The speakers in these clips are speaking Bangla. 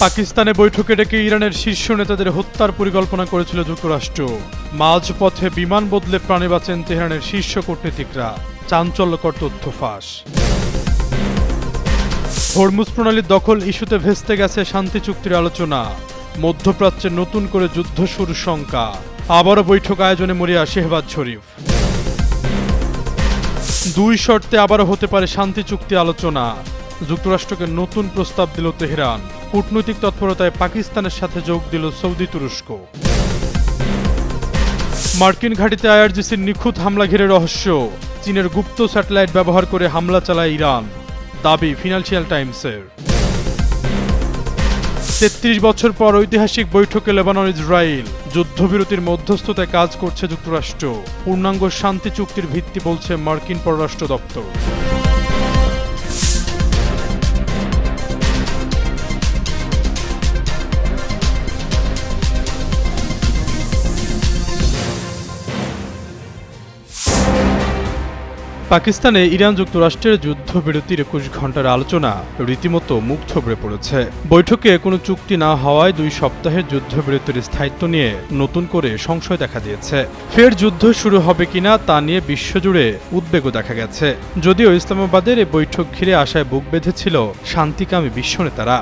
পাকিস্তানে বৈঠকে ডেকে ইরানের শীর্ষ নেতাদের হত্যার পরিকল্পনা করেছিল যুক্তরাষ্ট্র। মাঝপথে বিমান বদলে প্রাণে বাঁচেন তেহরানের শীর্ষ কূটনীতিকরা। চাঞ্চল্যকর তথ্য ফাঁস। হরমুজ প্রণালীর দখল ইস্যুতে ভেস্তে গেছে শান্তি চুক্তির আলোচনা। মধ্যপ্রাচ্যে নতুন করে যুদ্ধ শুরুর শঙ্কা। আবারও বৈঠক আয়োজনে মরিয়া শেহবাজ শরীফ। দুই শর্তে আবারও হতে পারে শান্তি চুক্তি আলোচনা। যুক্তরাষ্ট্রকে নতুন প্রস্তাব দিল তেহরান। কূটনৈতিক তৎপরতায় পাকিস্তানের সাথে যোগ দিল সৌদি তুরস্ক। মার্কিন ঘাঁটিতে আইআরজিসির নিখুঁত হামলা ঘিরে রহস্য। চীনের গুপ্ত স্যাটেলাইট ব্যবহার করে হামলা চালায় ইরান, দাবি ফিনান্সিয়াল টাইমসের। ৩৩ বছর পর ঐতিহাসিক বৈঠকে লেবানন ইসরায়েল। যুদ্ধবিরতির মধ্যস্থতায় কাজ করছে যুক্তরাষ্ট্র। পূর্ণাঙ্গ শান্তি চুক্তির ভিত্তি বলছে মার্কিন পররাষ্ট্র দপ্তর। পাকিস্তানে ইরান যুক্তরাষ্ট্রের যুদ্ধবিরতির ২১ ঘণ্টার আলোচনা রীতিমতো মুখ থুবড়ে পড়েছে। বৈঠকে কোনো চুক্তি না হওয়ায় ২ সপ্তাহের যুদ্ধবিরতির স্থায়িত্ব নিয়ে নতুন করে সংশয় দেখা দিয়েছে। ফের যুদ্ধ শুরু হবে কিনা তা নিয়ে বিশ্বজুড়ে উদ্বেগও দেখা গেছে। যদিও ইসলামাবাদের এই বৈঠক ঘিরে আশায় বুক বেঁধেছিল শান্তিকামী বিশ্বনেতারা।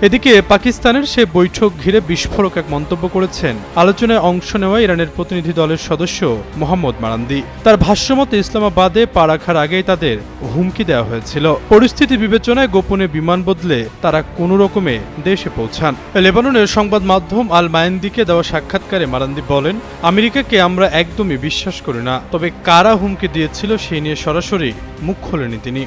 এদিকে পাকিস্তানের সে বৈঠক ঘিরে বিস্ফোরক এক মন্তব্য করেছেন আলোচনায় অংশ নেওয়া ইরানের প্রতিনিধি দলের সদস্য মোহাম্মদ মারান্দি। তার ভাষ্যমতে ইসলামাবাদে পা রাখার আগেই তাদের হুমকি দেওয়া হয়েছিল। পরিস্থিতি বিবেচনায় গোপনে বিমান বদলে তারা কোনো রকমে দেশে পৌঁছান। লেবাননের সংবাদ মাধ্যম আল মায়ানদিকে দেওয়া সাক্ষাৎকারে মারান্দি বলেন, আমেরিকাকে আমরা একদমই বিশ্বাস করি না, তবে কারা হুমকি দিয়েছিল সেই নিয়ে সরাসরি মুখ খোলেনি তিনি।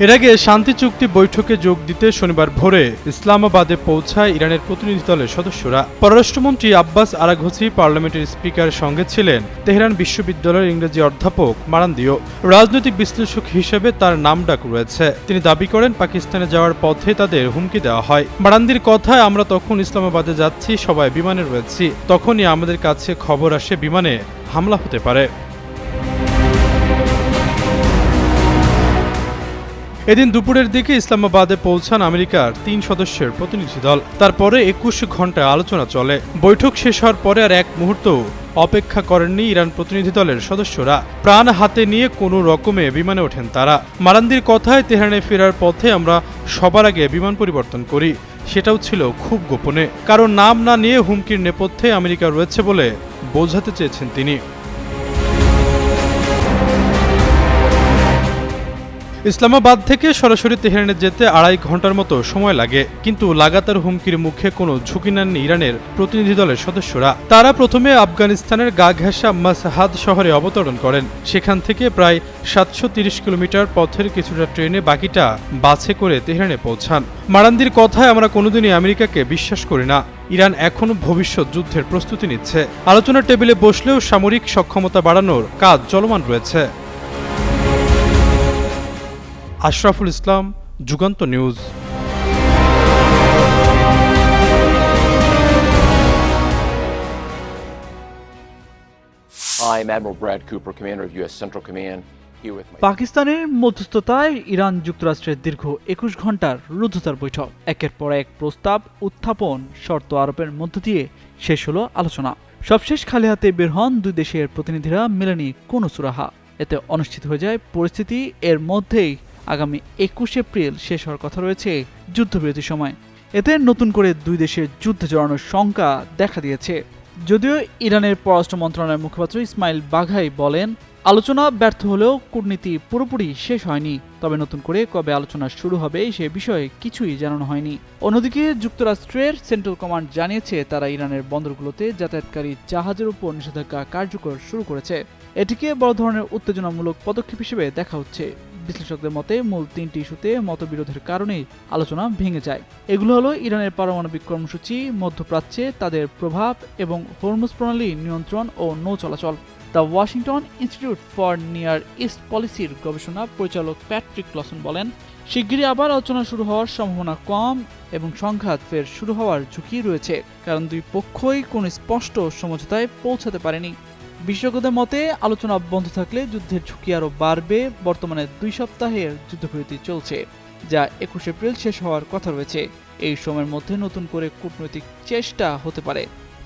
এর আগে শান্তি চুক্তি বৈঠকে যোগ দিতে শনিবার ভোরে ইসলামাবাদে পৌঁছায় ইরানের প্রতিনিধি দলের সদস্যরা। পররাষ্ট্রমন্ত্রী আব্বাস আরাঘচি, পার্লামেন্টের স্পিকারের সঙ্গে ছিলেন তেহরান বিশ্ববিদ্যালয়ের ইংরেজি অধ্যাপক মারান্দিও। রাজনৈতিক বিশ্লেষক হিসেবে তার নাম ডাক রয়েছে। তিনি দাবি করেন পাকিস্তানে যাওয়ার পথে তাদের হুমকি দেওয়া হয়। মারান্দির কথায়, আমরা তখন ইসলামাবাদে যাচ্ছি, সবাই বিমানে রয়েছি, তখনই আমাদের কাছে খবর আসে বিমানে হামলা হতে পারে। এদিন দুপুরের দিকে ইসলামাবাদে পৌঁছান আমেরিকার ৩ সদস্যের প্রতিনিধি দল। তারপরে ২১ ঘণ্টা আলোচনা চলে। বৈঠক শেষ হওয়ার পরে আর এক মুহূর্ত অপেক্ষা করেননি ইরান প্রতিনিধি দলের সদস্যরা। প্রাণ হাতে নিয়ে কোনো রকমে বিমানে ওঠেন তারা। মারান্দির কথায়, তেহরানে ফেরার পথে আমরা সবার আগে বিমান পরিবর্তন করি। সেটাও ছিল খুব গোপনে, কারণ নাম না নিয়ে হুমকির নেপথ্যে আমেরিকা রয়েছে বলে বোঝাতে চেয়েছেন তিনি। ইসলামাবাদ থেকে সরাসরি তেহরানে যেতে ২.৫ ঘণ্টার মতো সময় লাগে, কিন্তু লাগাতার হুমকির মুখে কোনো ঝুঁকি নেননি ইরানের প্রতিনিধি দলের সদস্যরা। তারা প্রথমে আফগানিস্তানের গা ঘেঁষা মাসহাদ শহরে অবতরণ করেন। সেখান থেকে প্রায় ৭৩০ কিলোমিটার পথের কিছুটা ট্রেনে, বাকিটা বাসে করে তেহরানে পৌঁছান। মারান্দির কথায়, আমরা কোনোদিনই আমেরিকাকে বিশ্বাস করি না। ইরান এখনও ভবিষ্যৎ যুদ্ধের প্রস্তুতি নিচ্ছে। আলোচনার টেবিলে বসলেও সামরিক সক্ষমতা বাড়ানোর কাজ চলমান রয়েছে। আশরাফুল ইসলাম, যুগান্ত নিউজ। পাকিস্তানের মধ্যস্থতায় ইরান যুক্তরাষ্ট্রের দীর্ঘ ২১ ঘণ্টার রুদ্ধতার বৈঠক। একের পর এক প্রস্তাব উত্থাপন, শর্ত আরোপের মধ্য দিয়ে শেষ হলো আলোচনা। সবশেষ খালি হাতে বের হন দুই দেশের প্রতিনিধিরা, মেলেনি কোনো সুরাহা। এতে অনিশ্চিত হয়ে যায় পরিস্থিতি। এর মধ্যেই আগামী ২১ এপ্রিল শেষ হওয়ার কথা রয়েছে যুদ্ধবিরতির সময়। এতে নতুন করে দুই দেশের যুদ্ধে জড়ানোর শঙ্কা দেখা দিয়েছে। যদিও ইরানের পররাষ্ট্র মন্ত্রণালয়ের মুখপাত্র ইসমাইল বাঘাই বলেন, আলোচনা ব্যর্থ হলেও কূটনীতি পুরোপুরি শেষ হয়নি। তবে নতুন করে কবে আলোচনা শুরু হবে সে বিষয়ে কিছুই জানানো হয়নি। অন্যদিকে যুক্তরাষ্ট্রের সেন্ট্রাল কমান্ড জানিয়েছে, তারা ইরানের বন্দরগুলোতে যাতায়াতকারী জাহাজের উপর নিষেধাজ্ঞা কার্যকর শুরু করেছে। এটিকে বড় ধরনের উত্তেজনামূলক পদক্ষেপ হিসেবে দেখা হচ্ছে। বিশ্লেষকদের মতে মূল ৩টি ইস্যুতে মতবিরোধের কারণেই আলোচনা ভেঙে যায়। এগুলো হলো ইরানের পারমাণবিক কর্মসূচি, মধ্যপ্রাচ্যে তাদের প্রভাব এবং হরমুজ প্রণালী নিয়ন্ত্রণ ও নৌ চলাচল। The Washington institute for near east পলিসির গবেষণা পরিচালক প্যাট্রিক ক্লসন বলেন, শিগগিরই আবার আলোচনা শুরু হওয়ার সম্ভাবনা কম এবং সংঘাত ফের শুরু হওয়ার ঝুঁকি রয়েছে, কারণ দুই পক্ষই কোনো স্পষ্ট সমঝোতায় পৌঁছাতে পারেনি। বিশেষজ্ঞদের মতে আলোচনা বন্ধ থাকলে যুদ্ধের ঝুঁকি আরও বাড়বে। বর্তমানে 2 সপ্তাহের যুদ্ধবিরতি চলছে, যা 21 এপ্রিল শেষ হওয়ার কথা রয়েছে। এই সময়ের মধ্যে নতুন করে কূটনৈতিক চেষ্টা হতে পারে।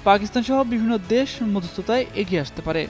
পাকিস্তান সহ বিভিন্ন দেশ মধ্যস্থতায় এগিয়ে আসতে পারে।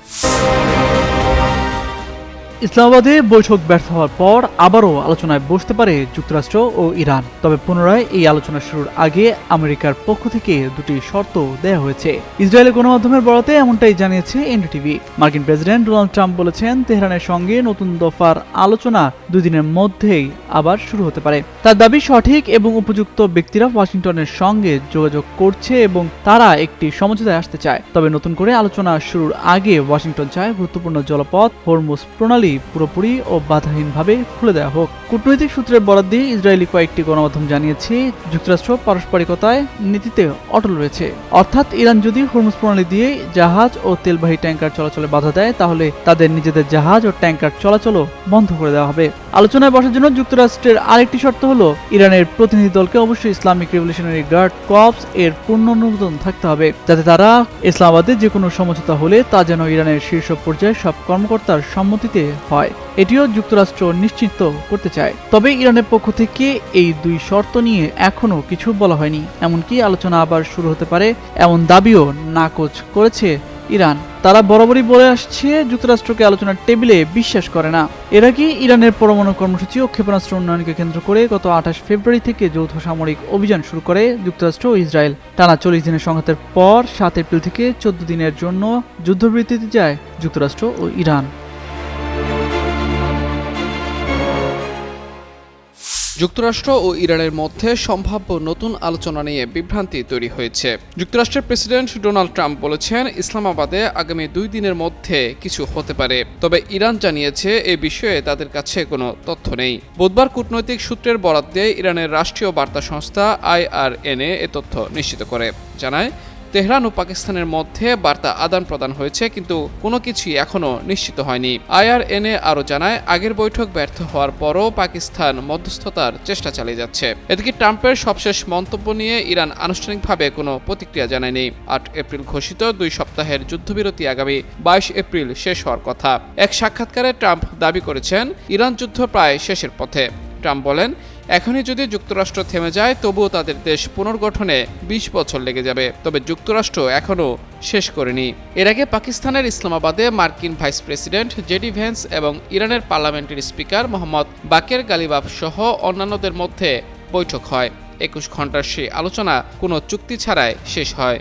ইসলামাবাদে বৈঠক ব্যর্থ হওয়ার পর আবারও আলোচনায় বসতে পারে যুক্তরাষ্ট্র ও ইরান। তবে পুনরায় এই আলোচনা শুরুর আগে আমেরিকার পক্ষ থেকে দুটি শর্ত দেয়া হয়েছে। ইসরায়েলের গণমাধ্যমের বরাতে এমনটাই জানিয়েছে এনডিটিভি। মার্কিন প্রেসিডেন্ট ডোনাল্ড ট্রাম্প বলেছেন, তেহরানের সঙ্গে নতুন দফার আলোচনা 2 দিনের মধ্যেই আবার শুরু হতে পারে। তার দাবি, সঠিক এবং উপযুক্ত ব্যক্তিরা ওয়াশিংটনের সঙ্গে যোগাযোগ করছে এবং তারা একটি সমঝোতায় আসতে চায়। তবে নতুন করে আলোচনা শুরুর আগে ওয়াশিংটন চায় গুরুত্বপূর্ণ জলপথ হরমুজ প্রণালী পুরোপুরি ও বাধাহীনভাবে খুলে দেওয়া হোক। কূটনৈতিক সূত্রের বরাত দিয়ে ইসরায়েলি কয়েকটি গণমাধ্যম জানিয়েছে, যুক্তরাষ্ট্র পারস্পরিকতায় নীতিতে অটল রয়েছে। অর্থাৎ ইরান যদি হরমুজ প্রণালী দিয়ে জাহাজ ও তেলবাহী ট্যাঙ্কার চলাচলে বাধা দেয়, তাহলে তাদের নিজেদের জাহাজ ও ট্যাঙ্কার চলাচলও বন্ধ করে দেওয়া হবে। আলোচনায় বসার জন্য যুক্তরাষ্ট্রের আরেকটি শর্ত হলো, ইরানের প্রতিনিধি দলকে অবশ্যই ইসলামিক রেভলিউশনারি গার্ড কর্পস এর পূর্ণ অনুমোদন থাকতে হবে, যাতে তারা ইসলামাবাদে যে কোনো সমঝোতা হলে তা যেন ইরানের শীর্ষ পর্যায়ে সব কর্মকর্তার সম্মতিতে হয়। এটিও যুক্তরাষ্ট্র নিশ্চিত করতে চায়। তবে ইরানের পক্ষ থেকে এই 2 শর্ত নিয়ে এখনো কিছু বলা হয়নি। এমনকি আলোচনা আবার শুরু হতে পারে এমন দাবিও নাকচ করেছে ইরান। তারা বরাবরই বলে আসছে, যুক্তরাষ্ট্রকে আলোচনার টেবিলে বিশ্বাস করে না। এর আগে ইরানের পরমাণু কর্মসূচি ও ক্ষেপণাস্ত্র উন্নয়নকে কেন্দ্র করে গত 28 ফেব্রুয়ারি থেকে যৌথ সামরিক অভিযান শুরু করে যুক্তরাষ্ট্র ও ইসরায়েল। টানা 40 দিনের সংঘাতের পর 7 এপ্রিল থেকে 14 দিনের জন্য যুদ্ধবিরতিতে যায় যুক্তরাষ্ট্র ও ইরান। যুক্তরাষ্ট্র ও ইরানের মধ্যে সম্ভাব্য নতুন আলোচনা নিয়ে বিভ্রান্তি তৈরি হয়েছে। যুক্তরাষ্ট্রের প্রেসিডেন্ট ডোনাল্ড ট্রাম্প বলেছেন, ইসলামাবাদে আগামী 2 দিনের মধ্যে কিছু হতে পারে। তবে ইরান জানিয়েছে এ বিষয়ে তাদের কাছে কোনো তথ্য নেই। বুধবার কূটনৈতিক সূত্রের বরাত দিয়ে ইরানের রাষ্ট্রীয় বার্তা সংস্থা IRNA এ তথ্য নিশ্চিত করে জানায়, তেহরান ও পাকিস্তানের মধ্যে বার্তা আদান প্রদান হয়েছে, কিন্তু কোনো কিছুই এখনো নিশ্চিত হয়নি। IRNA আরও জানায়, আগের বৈঠক ব্যর্থ হওয়ার পরও পাকিস্তান মধ্যস্থতার চেষ্টা চালিয়ে যাচ্ছে। এদিকে ট্রাম্পের সবশেষ মন্তব্য নিয়ে ইরান আনুষ্ঠানিকভাবে কোনো প্রতিক্রিয়া জানায়নি। 8 এপ্রিল ঘোষিত 2 সপ্তাহের যুদ্ধবিরতি আগামী 22 এপ্রিল শেষ হওয়ার কথা। এক সাক্ষাৎকারে ট্রাম্প দাবি করেছেন, ইরান যুদ্ধ প্রায় শেষের পথে। ট্রাম্প বলেন, এখনই যদি যুক্তরাষ্ট্র থেমে যায়, তবুও তাদের দেশ পুনর্গঠনে 20 বছর লেগে যাবে। তবে যুক্তরাষ্ট্র এখনও শেষ করেনি। এর আগে পাকিস্তানের ইসলামাবাদে মার্কিন ভাইস প্রেসিডেন্ট জেডি ভ্যান্স এবং ইরানের পার্লামেন্টের স্পিকার মোহাম্মদ বাকের গালিবাফ সহ অন্যান্যদের মধ্যে বৈঠক হয়। 21 ঘন্টার সেই আলোচনা কোনো চুক্তি ছাড়াই শেষ হয়।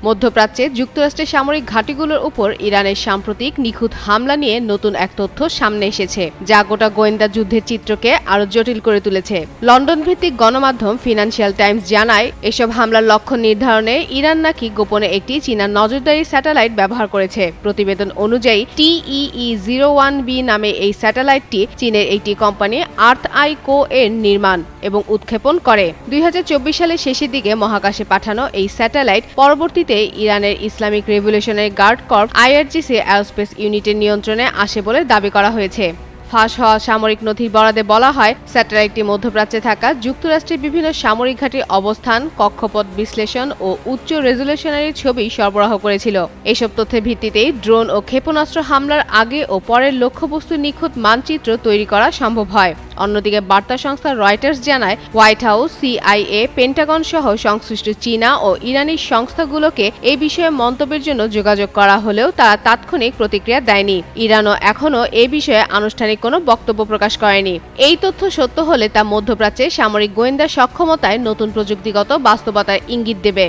মধ্যপ্রাচ্যে যুক্তরাষ্ট্রের সামরিক ঘাঁটিগুলোর উপর ইরানের সাম্প্রতিক নিখুঁত হামলা নিয়ে নতুন এক তথ্য সামনে এসেছে, যা গোটা গোয়েন্দা যুদ্ধের চিত্রকে আরও জটিল করে তুলেছে। লন্ডন ভিত্তিক গণমাধ্যম ফিনান্সিয়াল টাইমস জানায়, এসব হামলার লক্ষ্য নির্ধারণে ইরান নাকি গোপনে একটি চীনা নজরদারি স্যাটেলাইট ব্যবহার করেছে। প্রতিবেদন অনুযায়ী TEE-01B নামে এই স্যাটেলাইটটি চীনের একটি কোম্পানি আর্থ-আই-কো এর নির্মাণ এবং উৎক্ষেপণ করে। 2024 সালের শেষের দিকে মহাকাশে পাঠানো এই স্যাটেলাইট পরবর্তীতে ইরানের Islamic revolutionary guard corps IRGC aerospace ইউনিটের নিয়ন্ত্রণে আসে বলে দাবি করা হয়েছে। ফাঁস হওয়া সামরিক নথির বরাদে বলা হয়, স্যাটেলাইটটি মধ্যপ্রাচ্যে থাকা যুক্তরাষ্ট্রের বিভিন্ন সামরিক ঘাঁটির অবস্থান, কক্ষপথ বিশ্লেষণ ও উচ্চ রেজলিউশনারি ছবি সরবরাহ করেছিল। এসব তথ্যের ভিত্তিতেই ড্রোন ও ক্ষেপণাস্ত্র হামলার আগে ও পরের লক্ষ্যবস্তুর নিখুঁত মানচিত্র তৈরি করা সম্ভব হয়। অন্যদিকে বার্তা সংস্থা রয়টার্স জানায়, হোয়াইট হাউস, CIA, পেন্টাগন সহ সংশ্লিষ্ট চীনা ও ইরানি সংস্থাগুলোকে এই বিষয়ে মন্তব্যের জন্য যোগাযোগ করা হলেও তারা তাৎক্ষণিক প্রতিক্রিয়া দেয়নি। ইরানও এখনও এই বিষয়ে আনুষ্ঠানিক কোনো বক্তব্য প্রকাশ করেনি। এই তথ্য সত্য হলে তা মধ্যপ্রাচ্যে সামরিক গোয়েন্দা সক্ষমতায় নতুন প্রযুক্তিগত বাস্তবতার ইঙ্গিত দেবে।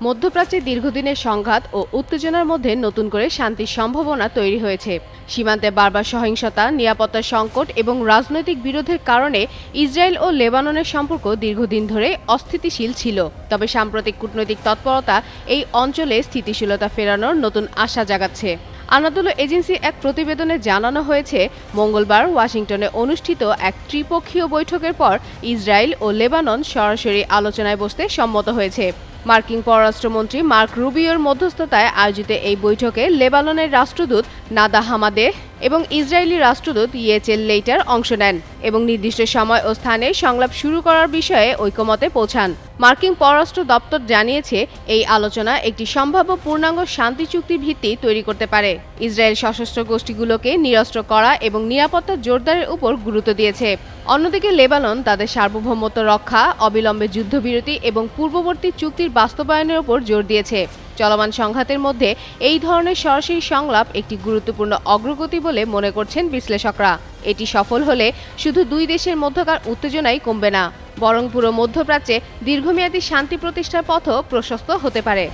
মধ্যপ্রাচ্যে দীর্ঘদিনের সংঘাত ও উত্তেজনার মধ্যে নতুন করে শান্তির সম্ভাবনা তৈরি হয়েছে। সীমান্তে বারবার সহিংসতা, নিরাপত্তা সংকট এবং রাজনৈতিক বিরোধের কারণে ইসরায়েল ও লেবাননের সম্পর্ক দীর্ঘদিন ধরে অস্থিতিশীল ছিল। তবে সাম্প্রতিক কূটনৈতিক তৎপরতা এই অঞ্চলে স্থিতিশীলতা ফেরানোর নতুন আশা জাগাচ্ছে। আনাদোলু এজেন্সি এক প্রতিবেদনে জানানো হয়েছে, মঙ্গলবার ওয়াশিংটনে অনুষ্ঠিত এক ত্রিপক্ষীয় বৈঠকের পর ইসরায়েল ও লেবানন সরাসরি আলোচনায় বসতে সম্মত হয়েছে। মার্কিন পররাষ্ট্রমন্ত্রী মার্ক রুবিওর মধ্যস্থতায় আয়োজিত এই বৈঠকে লেবাননের রাষ্ট্রদূত নাদা হামাদে, এবং ইসরায়েলি রাষ্ট্রদূত ইয়েচেল লেইটার অংশ নেন এবং নির্দিষ্ট সময় ও স্থানে সংলাপ শুরু করার বিষয়ে ঐকমত্যে পৌঁছান। মার্কিন পররাষ্ট্র দপ্তর জানিয়েছে এই আলোচনা একটি সম্ভাব্য পূর্ণাঙ্গ শান্তি চুক্তির ভিত্তি তৈরি করতে পারে। ইসরায়েল সশস্ত্র গোষ্ঠীগুলোকে নিরস্ত্র করা এবং নিরাপত্তা জোরদারের উপর গুরুত্ব দিয়েছে। অন্যদিকে লেবানন তাদের সার্বভৌমত্ব রক্ষা, অবিলম্বে যুদ্ধবিরতি এবং পূর্ববর্তী চুক্তির বাস্তবায়নের উপর জোর দিয়েছে। চলমান সংঘাতের মধ্যে এই ধরনের সরাসরি সংলাপ একটি গুরুত্বপূর্ণ অগ্রগতি বলে মনে করছেন বিশ্লেষকরা। এটি সফল হলে শুধু দুই দেশের মধ্যকার উত্তেজনাই কমবে না, বরং পুরো মধ্যপ্রাচ্যে দীর্ঘমেয়াদী শান্তি প্রতিষ্ঠার পথও প্রশস্ত হতে পারে।